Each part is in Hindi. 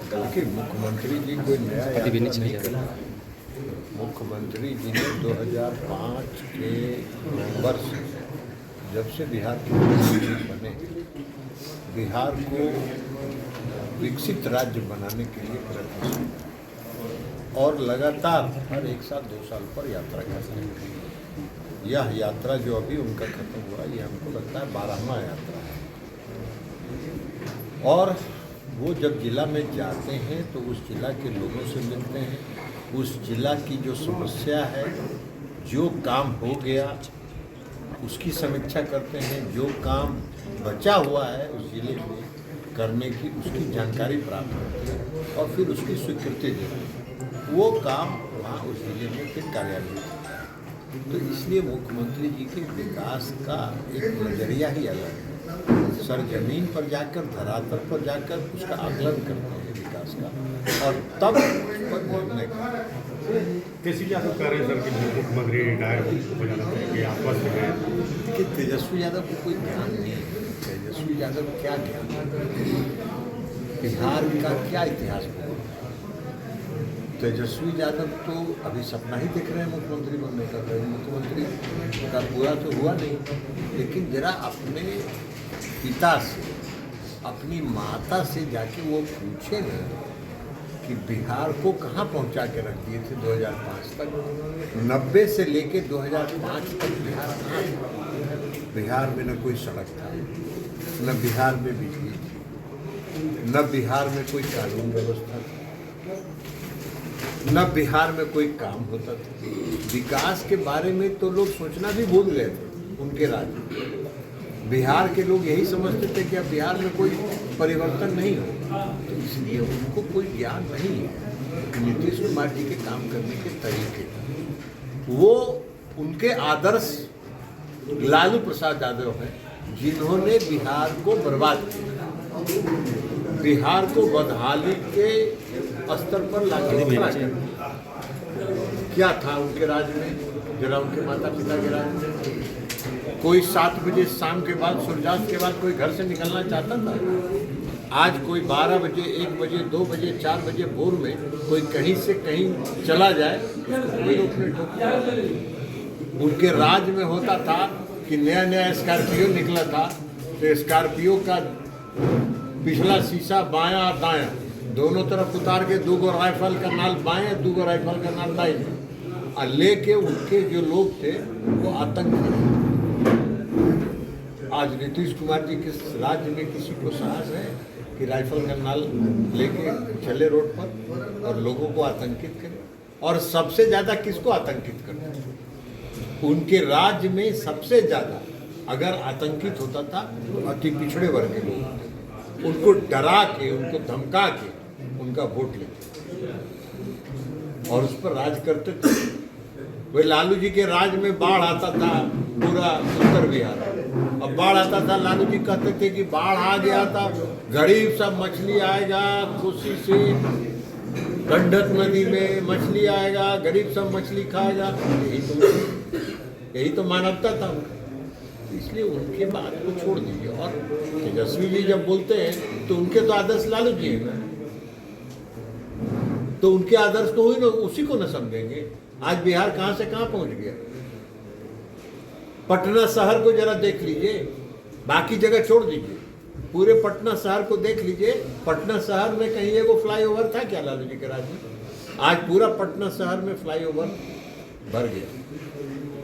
देखिए, मुख्यमंत्री जी कोई नया यात्रा नहीं कर रहे। मुख्यमंत्री जी ने 2005 के नवंबर से जब से बिहार के मुख्यमंत्री बने, बिहार को विकसित राज्य बनाने के लिए प्रयत्नशील और लगातार हर 1 साल 2 साल पर यात्रा करते हैं। यह यात्रा जो अभी उनका खत्म हुआ, यह हमको लगता है 12वां यात्रा है। और वो जब जिला में जाते हैं तो उस जिला के लोगों से मिलते हैं, उस जिला की जो समस्या है, जो काम हो गया उसकी समीक्षा करते हैं, जो काम बचा हुआ है उस जिले में करने की उसकी जानकारी प्राप्त करते हैं और फिर उसकी स्वीकृति देते हैं। वो काम वहाँ उस जिले में फिर कार्यान्वित होता है। तो इसलिए मुख्यमंत्री जी के विकास का एक नज़रिया ही अलग है। सरजमीन पर जाकर, धरातल पर जाकर उसका आकलन करते हैं विकास का और तब उस पर निर्णय करते हैं। तेजस्वी यादव कह रहे हैं सर कि मुख्यमंत्री रिटायर हो जाना चाहिए, आश्वस्त है कि तेजस्वी यादव को कोई ज्ञान नहीं है। तेजस्वी यादव क्या ज्ञान, बिहार का क्या इतिहास होगा? तेजस्वी यादव तो अभी सपना ही देख रहे हैं मुख्यमंत्री बनने का। मुख्यमंत्री का पूरा तो हुआ नहीं, लेकिन जरा अपने पिता से, अपनी माता से जाके वो पूछे ना कि बिहार को कहाँ पहुँचा के रख दिए थे 2005 तक। 90 से लेके 2005 तक बिहार कहाँ था? बिहार में न कोई सड़क था, न बिहार में बिजली थी, न बिहार में कोई कानून व्यवस्था थी, न बिहार में कोई काम होता था। विकास के बारे में तो लोग सोचना भी भूल गए थे उनके राज में। बिहार के लोग यही समझते थे कि अब बिहार में कोई परिवर्तन नहीं हो, तो इसलिए उनको कोई ज्ञान नहीं है नीतीश कुमार जी के काम करने के तरीके। वो उनके आदर्श लालू प्रसाद यादव हैं, जिन्होंने बिहार को बर्बाद किया, बिहार को बदहाली के स्तर पर लाके खड़ा कर दिया। क्या था उनके राज में? जरा उनके माता पिता के राज में कोई 7 बजे शाम के बाद, सूर्यास्त के बाद कोई घर से निकलना चाहता था? आज कोई 12 बजे, 1 बजे, 2 बजे, 4 बजे भोर में कोई कहीं से कहीं चला जाए, कोई रोकने टोकने। उनके राज में होता था कि नया नया स्कॉर्पियो निकला था तो स्कॉर्पियो का पिछला शीशा बायां और दायां दोनों तरफ उतार के 2 राइफल का नाल बाएं, 2 राइफल का नाल दाएं और लेके उनके जो लोग थे वो आतंकी। आज नीतीश कुमार जी के राज्य में किसी को साहस है कि राइफल का नाल लेके चले रोड पर और लोगों को आतंकित करे? और सबसे ज़्यादा किसको आतंकित करते हैं? उनके राज्य में सबसे ज़्यादा अगर आतंकित होता था तो अति पिछड़े वर्ग के लोग थे। उनको डरा के, उनको धमका के उनका वोट लेते और उस पर राज करते थे। वे लालू जी के राज में बाढ़ आता था पूरा उत्तर बिहार, अब बाढ़ आता था, लालू जी कहते थे कि बाढ़ आ गया था, गरीब सब मछली आएगा कोसी से, गंडक नदी में मछली आएगा, गरीब सब मछली खाएगा। यही तो मानवता था उनका। इसलिए उनके बात को छोड़ दीजिए। और तेजस्वी जी जब बोलते हैं तो उनके तो आदर्श लालू जी हैं ना, तो उनके आदर्श तो हुई ना, उसी को न समझेंगे। आज बिहार कहाँ से कहाँ पहुँच गया। पटना शहर को जरा देख लीजिए, बाकी जगह छोड़ दीजिए, पूरे पटना शहर को देख लीजिए। पटना शहर में कहीं एगो फ्लाईओवर था क्या लालू जी के राज में? आज पूरा पटना शहर में फ्लाईओवर भर गया।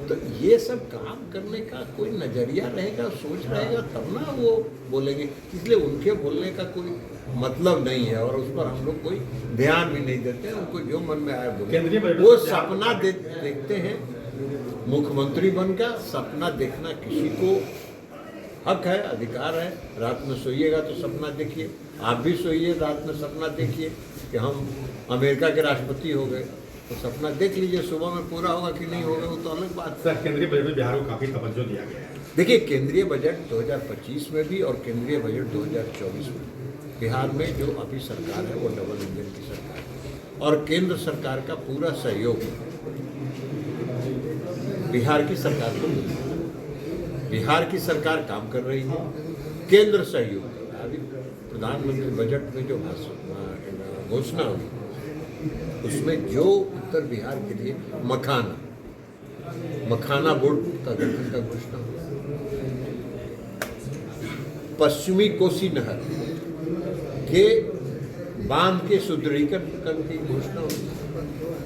तो ये सब काम करने का कोई नज़रिया रहेगा, सोच रहेगा, तब ना वो बोलेंगे। इसलिए उनके बोलने का कोई मतलब नहीं है और उस पर हम लोग कोई ध्यान भी नहीं देते। उनको जो मन में आए बोले। वो सपना देखते हैं मुख्यमंत्री बन का। सपना देखना किसी को हक है, अधिकार है। रात में सोइएगा तो सपना देखिए, आप भी सोइए रात में सपना देखिए कि हम अमेरिका के राष्ट्रपति हो गए, तो सपना देख लीजिए। सुबह में पूरा होगा कि नहीं होगा वो तो अलग बात है। सर, केंद्रीय बजट में बिहार को काफ़ी तवज्जो दिया गया है। देखिए, केंद्रीय बजट 2025 में भी और केंद्रीय बजट 2024 में बिहार में जो अभी सरकार है वो डबल इंजन की सरकार है और केंद्र सरकार का पूरा सहयोग बिहार की सरकार को मिल रहा है। बिहार की सरकार काम कर रही है, केंद्र सहयोग कर रहा है। अभी प्रधानमंत्री बजट में जो भाषण घोषणा हुई, उसमें जो उत्तर बिहार के लिए मखाना बोर्ड का गठन का घोषणा हुई, पश्चिमी कोसी नहर के बांध के सुदृढ़ीकरण की घोषणा हुई।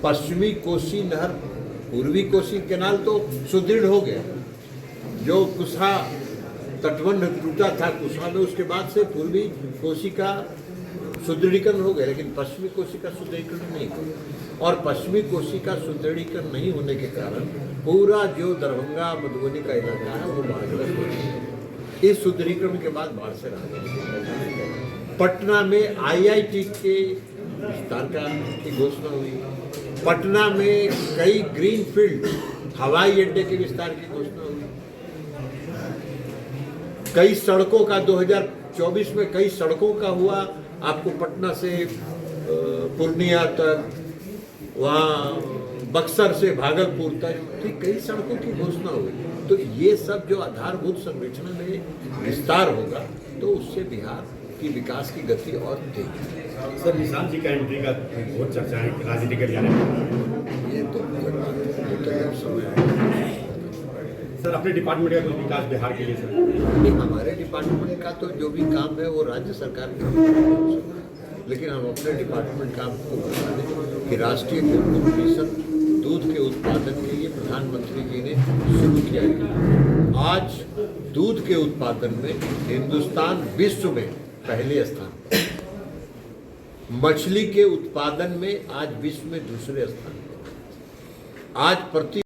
पश्चिमी कोसी नहर, पूर्वी कोसी कैनाल तो सुदृढ़ हो गया, जो कुशा तटबंध टूटा था कुशा में, उसके बाद से पूर्वी कोसी का सुदृढ़ीकरण हो गया, लेकिन पश्चिमी कोसी का सुदृढ़ीकरण नहीं हुआ। और पश्चिमी कोसी का सुदृढ़ीकरण नहीं होने के कारण पूरा जो दरभंगा मधुबनी का इलाका है वो बाढ़ग्रस्त हो गया। इस सुदृढ़ीकरण के बाद बाढ़ से राहत। पटना में IIT के विस्तार की घोषणा हुई। पटना में कई ग्रीन फील्ड हवाई अड्डे के विस्तार की घोषणा हुई। कई सड़कों का 2024 में कई सड़कों का हुआ, आपको पटना से पूर्णिया तक, वहाँ बक्सर से भागलपुर तक की कई सड़कों की घोषणा हुई। तो ये सब जो आधारभूत संरचना में विस्तार होगा तो उससे बिहार की विकास की गति और तेज। सर, निशांत जी का एंट्री का बहुत चर्चा है राजनीति के जाने में। ये तो समय है। सर, अपने डिपार्टमेंट का कुछ विकास बिहार के लिए सर? नहीं, हमारे डिपार्टमेंट का तो जो भी काम है वो राज्य सरकार के, लेकिन हम अपने डिपार्टमेंट का आपको बता दें कि राष्ट्रीय कुक्कुट मिशन दूध के उत्पादन के लिए प्रधानमंत्री जी ने शुरू किया है। आज दूध के उत्पादन में हिंदुस्तान विश्व में पहले स्थान पर, मछली के उत्पादन में आज विश्व में दूसरे स्थान पर। आज प्रति